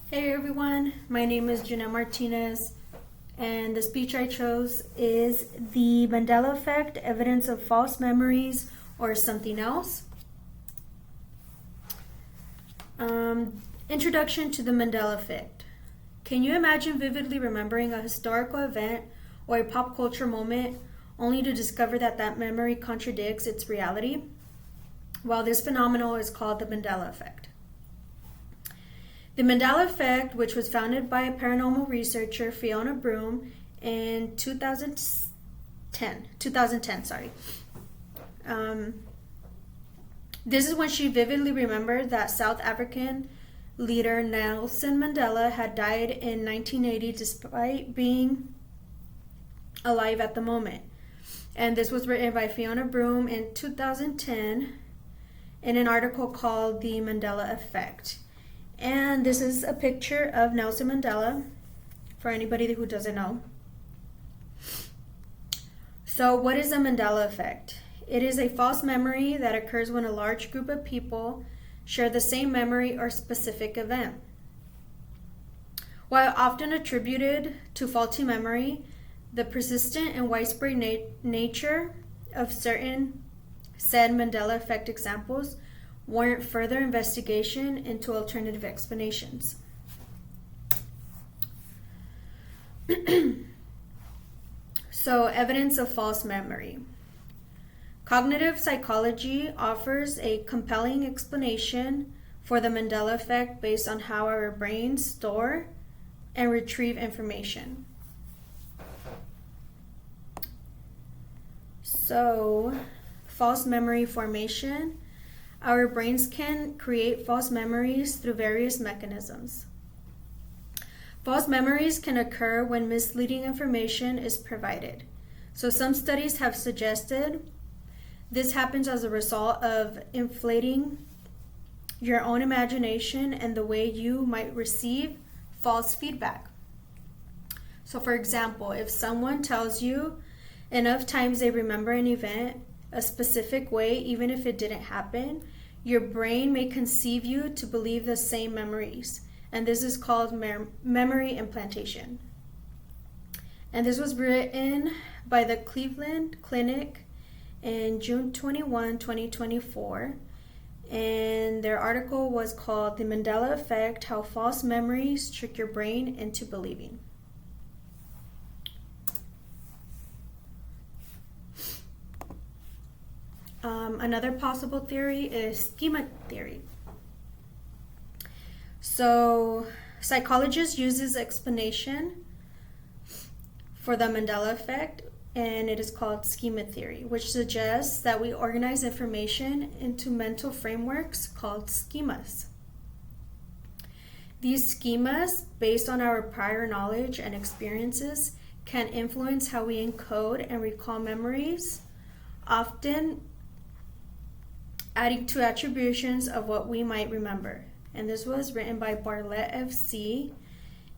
Hey everyone, my name is Jenna Martinez, and the speech I chose is The Mandela Effect, Evidence of False Memories or Something Else. Introduction to the Mandela Effect. Can you imagine vividly remembering a historical event or a pop culture moment only to discover that that memory contradicts its reality? Well, this phenomenon is called the Mandela Effect. The Mandela Effect, which was founded by paranormal researcher Fiona Broome in 2010. This is when she vividly remembered that South African leader Nelson Mandela had died in 1980 despite being alive at the moment. And this was written by Fiona Broome in 2010 in an article called The Mandela Effect. And this is a picture of Nelson Mandela, for anybody who doesn't know. So what is the Mandela effect? It is a false memory that occurs when a large group of people share the same memory or specific event. While often attributed to faulty memory, the persistent and widespread nature of certain said Mandela effect examples warrant further investigation into alternative explanations. So, evidence of false memory. Cognitive psychology offers a compelling explanation for the Mandela effect based on how our brains store and retrieve information. So, false memory formation. Our brains can create false memories through various mechanisms. False memories can occur when misleading information is provided. So some studies have suggested this happens as a result of inflating your own imagination and the way you might receive false feedback. So for example, if someone tells you enough times they remember an event a specific way, even if it didn't happen, your brain may conceive you to believe the same memories. And this is called memory implantation. And this was written by the Cleveland Clinic in June 21, 2024. And their article was called The Mandela Effect, How False Memories Trick Your Brain into Believing. Another possible theory is schema theory. So, psychologists use this explanation for the Mandela effect, and it is called schema theory, which suggests that we organize information into mental frameworks called schemas. These schemas, based on our prior knowledge and experiences, can influence how we encode and recall memories, often adding to attributions of what we might remember. And this was written by Bartlett FC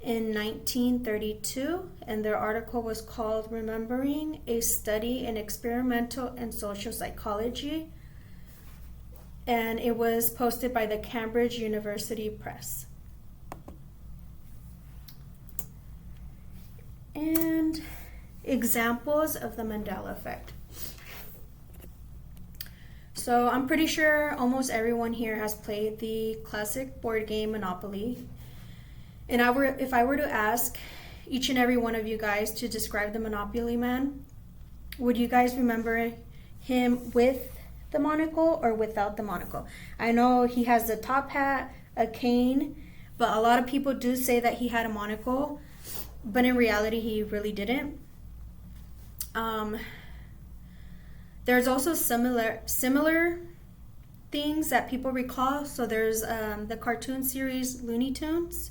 in 1932, and their article was called Remembering, a Study in Experimental and Social Psychology, and it was posted by the Cambridge University Press. And examples of the Mandela effect. So I'm pretty sure almost everyone here has played the classic board game Monopoly. And if I were to ask each and every one of you guys to describe the Monopoly man, would you guys remember him with the monocle or without the monocle? I know he has the top hat, a cane, but a lot of people do say that he had a monocle, but in reality he really didn't. There's also similar things that people recall. So there's the cartoon series Looney Tunes,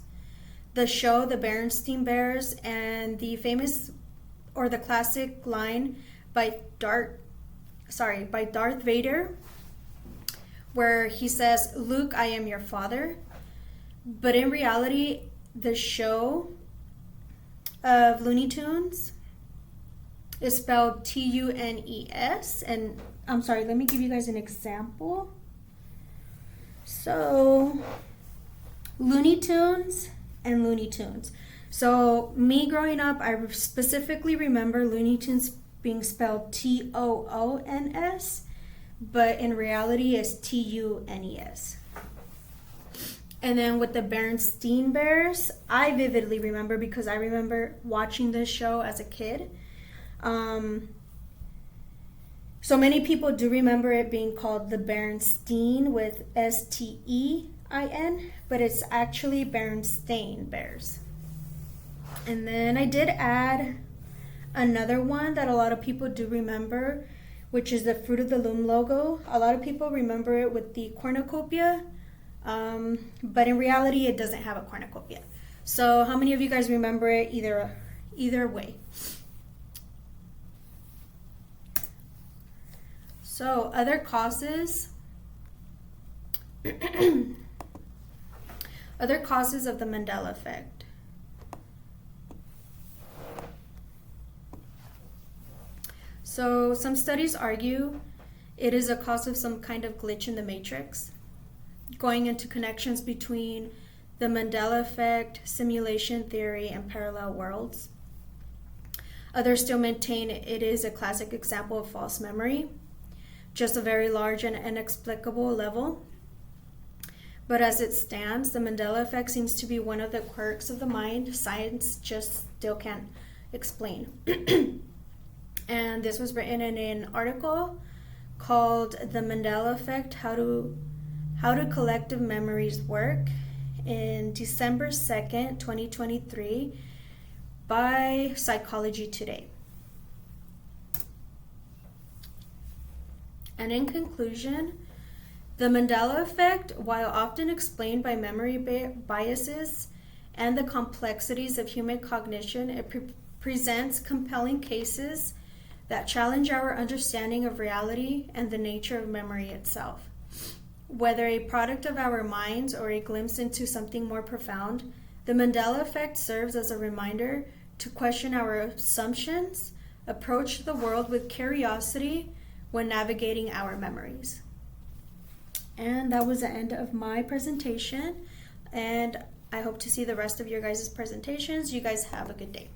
the show The Berenstain Bears, and the famous or the classic line by Darth Vader, where he says, "Luke, I am your father." But in reality, the show of Looney Tunes is spelled Tunes, and I'm sorry, let me give you guys an example. So Looney Tunes and Looney Tunes. So me growing up, I specifically remember Looney Tunes being spelled Toons, but in reality it's Tunes. And then with the Berenstain Bears, I vividly remember because I remember watching this show as a kid. So many people do remember it being called the Berenstain with Stein, but it's actually Berenstain Bears. And then I did add another one that a lot of people do remember, which is the Fruit of the Loom logo. A lot of people remember it with the cornucopia, but in reality it doesn't have a cornucopia. So how many of you guys remember it either way? So other causes other causes of the Mandela effect. So some studies argue it is a cause of some kind of glitch in the matrix, going into connections between the Mandela effect, simulation theory, and parallel worlds. Others still maintain it is a classic example of false memory, just a very large and inexplicable level. But as it stands, the Mandela effect seems to be one of the quirks of the mind science just still can't explain. And this was written in an article called The Mandela Effect, How Do Collective Memories Work, in December 2nd, 2023 by Psychology Today. And in conclusion, the Mandela effect, while often explained by memory biases and the complexities of human cognition, it presents compelling cases that challenge our understanding of reality and the nature of memory itself. Whether a product of our minds or a glimpse into something more profound, the Mandela effect serves as a reminder to question our assumptions, approach the world with curiosity when navigating our memories. And that was the end of my presentation, and I hope to see the rest of your guys' presentations. You guys have a good day.